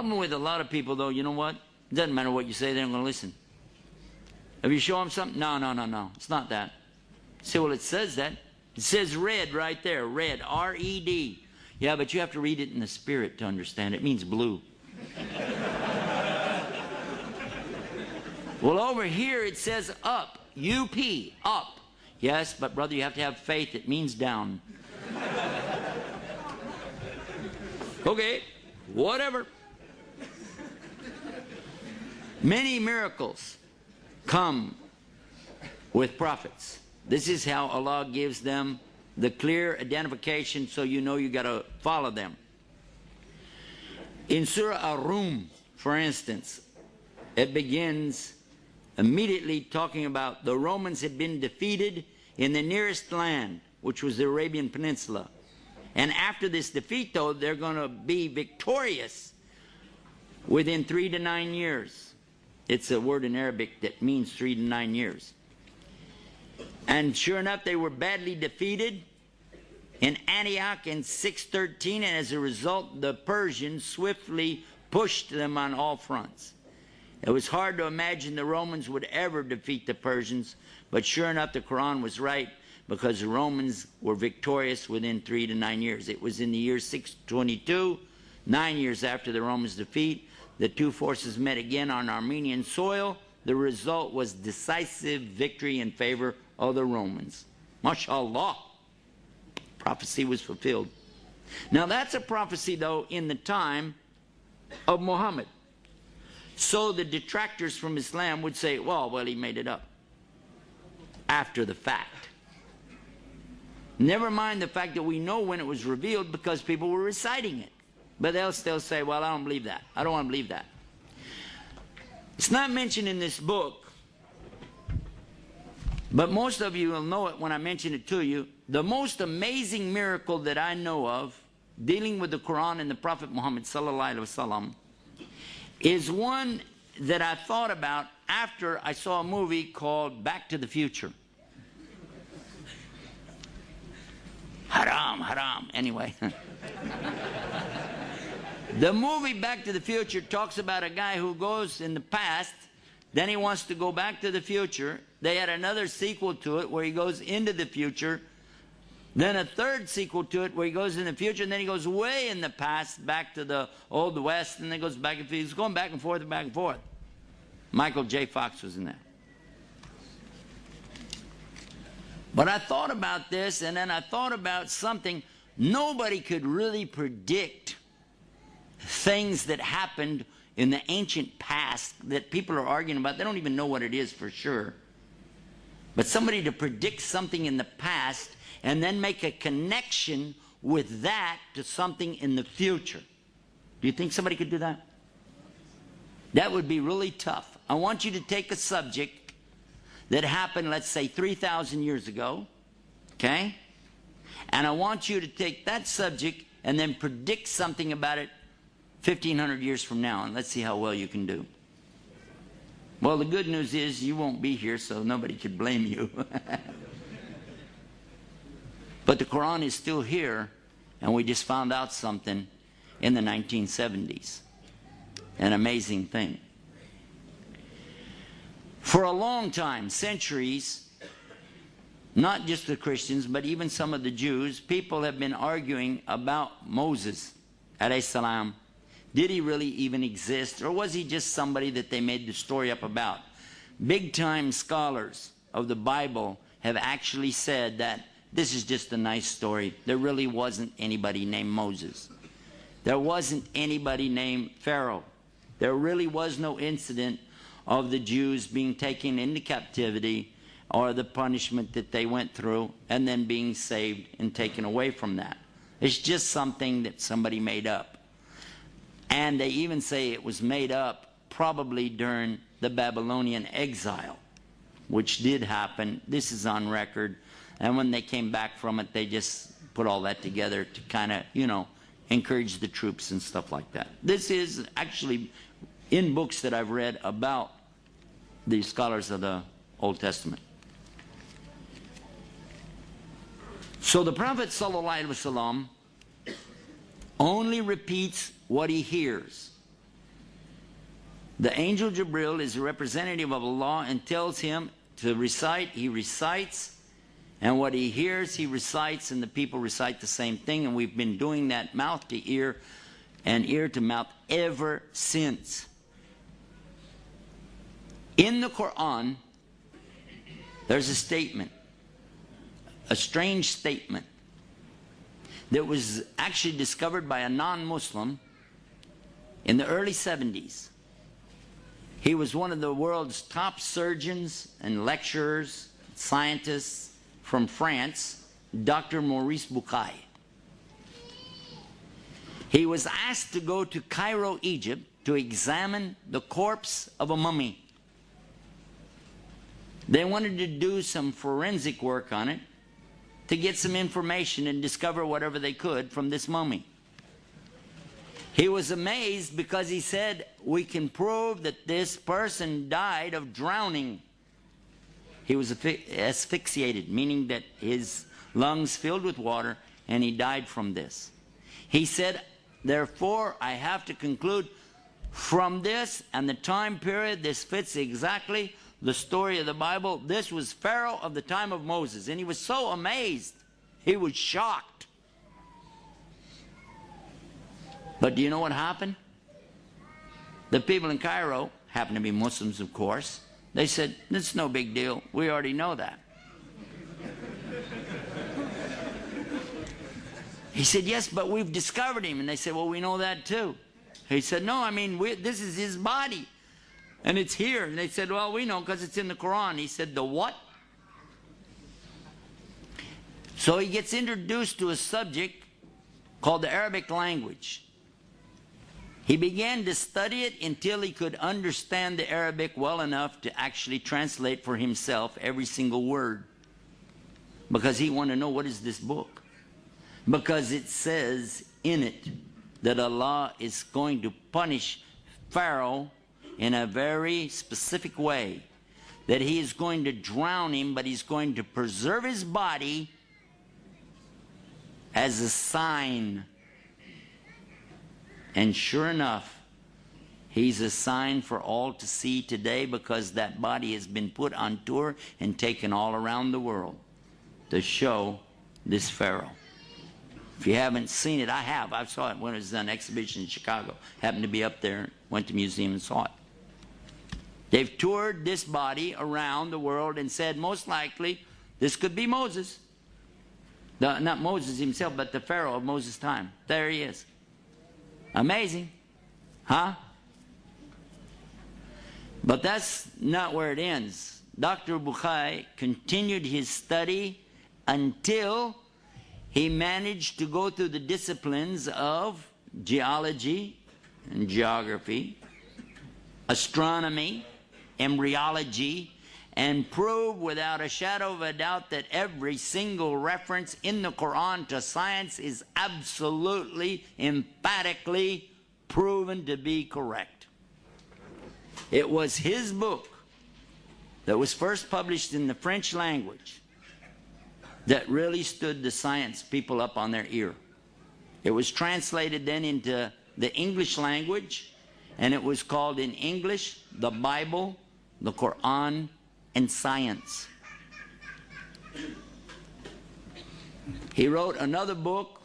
Problem with a lot of people, though, you know what? It doesn't matter what you say, they're not going to listen. If you show them something, no, it's not that. See, well, it says that. It says red right there, red, R-E-D. Yeah, but you have to read it in the Spirit to understand. It means blue. Well, over here it says up, U-P, up. Yes, but brother, you have to have faith. It means down. Okay, whatever. Many miracles come with prophets. This is how Allah gives them the clear identification, so you know you got to follow them. In Surah Ar-Rum, for instance, it begins immediately talking about the Romans had been defeated in the nearest land, which was the Arabian Peninsula. And after this defeat, though, they're going to be victorious within 3 to 9 years. It's a word in Arabic that means 3 to 9 years. And sure enough, they were badly defeated in Antioch in 613, and as a result, the Persians swiftly pushed them on all fronts. It was hard to imagine the Romans would ever defeat the Persians, but sure enough, the Quran was right, because the Romans were victorious within 3 to 9 years. It was in the year 622, 9 years after the Romans' defeat. The two forces met again on Armenian soil. The result was decisive victory in favor of the Romans. MashaAllah. Prophecy was fulfilled. Now that's a prophecy, though, in the time of Muhammad. So the detractors from Islam would say, well, he made it up after the fact. Never mind the fact that we know when it was revealed because people were reciting it. But they'll still say, well, I don't believe that. I don't want to believe that. It's not mentioned in this book, but most of you will know it when I mention it to you. The most amazing miracle that I know of dealing with the Quran and the Prophet Muhammad sallallahu alaihi wasallam is one that I thought about after I saw a movie called Back to the Future. Haram, haram. Anyway. The movie Back to the Future talks about a guy who goes in the past, then he wants to go back to the future. They had another sequel to it where he goes into the future, then a third sequel to it where he goes in the future, and then he goes way in the past back to the Old West, and then goes back and forth. He's going back and forth and back and forth. Michael J. Fox was in that. But I thought about this, and then I thought about something. Nobody could really predict things that happened in the ancient past that people are arguing about. They don't even know what it is for sure. But somebody to predict something in the past and then make a connection with that to something in the future. Do you think somebody could do that? That would be really tough. I want you to take a subject that happened, let's say, 3,000 years ago, okay? And I want you to take that subject and then predict something about it 1,500 years from now, and let's see how well you can do. Well, the good news is you won't be here, so nobody could blame you. But the Quran is still here, and we just found out something in the 1970s. An amazing thing. For a long time, centuries, not just the Christians, but even some of the Jews, people have been arguing about Moses, alayhi salam. Did he really even exist, or was he just somebody that they made the story up about? Big-time scholars of the Bible have actually said that this is just a nice story. There really wasn't anybody named Moses. There wasn't anybody named Pharaoh. There really was no incident of the Jews being taken into captivity or the punishment that they went through and then being saved and taken away from that. It's just something that somebody made up. And they even say it was made up probably during the Babylonian exile, which did happen. This is on record. And when they came back from it, they just put all that together to kind of, encourage the troops and stuff like that. This is actually in books that I've read about the scholars of the Old Testament. So the Prophet ﷺ only repeats what he hears. The angel Jibril is a representative of Allah and tells him to recite. He recites, and what he hears, he recites, and the people recite the same thing. And we've been doing that mouth to ear and ear to mouth ever since. In the Quran, there's a statement, a strange statement, that was actually discovered by a non-Muslim in the early 70s. He was one of the world's top surgeons and lecturers, scientists from France, Dr. Maurice Bucaille. He was asked to go to Cairo, Egypt, to examine the corpse of a mummy. They wanted to do some forensic work on it to get some information and discover whatever they could from this mummy. He was amazed because he said, we can prove that this person died of drowning. He was asphyxiated, meaning that his lungs filled with water, and he died from this. He said, therefore, I have to conclude from this and the time period, this fits exactly the story of the Bible. This was Pharaoh of the time of Moses, and he was so amazed. He was shocked. But do you know what happened? The people in Cairo, happened to be Muslims, of course, they said, it's no big deal. We already know that. He said, yes, but we've discovered him. And they said, well, we know that too. He said, no, I mean, this is his body. And it's here. And they said, well, we know because it's in the Quran. He said, the what? So he gets introduced to a subject called the Arabic language. He began to study it until he could understand the Arabic well enough to actually translate for himself every single word. Because he wanted to know, what is this book? Because it says in it that Allah is going to punish Pharaoh in a very specific way. That he is going to drown him, but he's going to preserve his body as a sign. And sure enough, he's a sign for all to see today, because that body has been put on tour and taken all around the world to show this Pharaoh. If you haven't seen it, I have. I saw it when it was on exhibition in Chicago. Happened to be up there, went to the museum and saw it. They've toured this body around the world and said, most likely, this could be Moses. Not Moses himself, but the Pharaoh of Moses' time. There he is. Amazing. Huh? But that's not where it ends. Dr. Bucaille continued his study until he managed to go through the disciplines of geology and geography, astronomy, embryology, and prove without a shadow of a doubt that every single reference in the Quran to science is absolutely, emphatically proven to be correct. It was his book that was first published in the French language that really stood the science people up on their ear. It was translated then into the English language, and it was called in English, the Bible, the Quran, and Science. He wrote another book,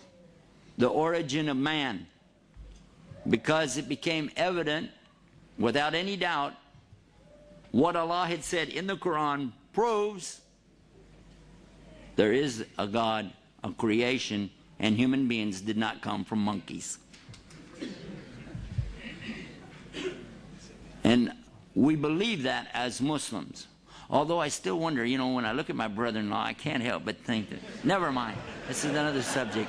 The Origin of Man, because it became evident, without any doubt, what Allah had said in the Quran proves there is a God, a creation, and human beings did not come from monkeys. And we believe that as Muslims. Although I still wonder, you know, when I look at my brother-in-law, I can't help but think that, never mind, this is another subject.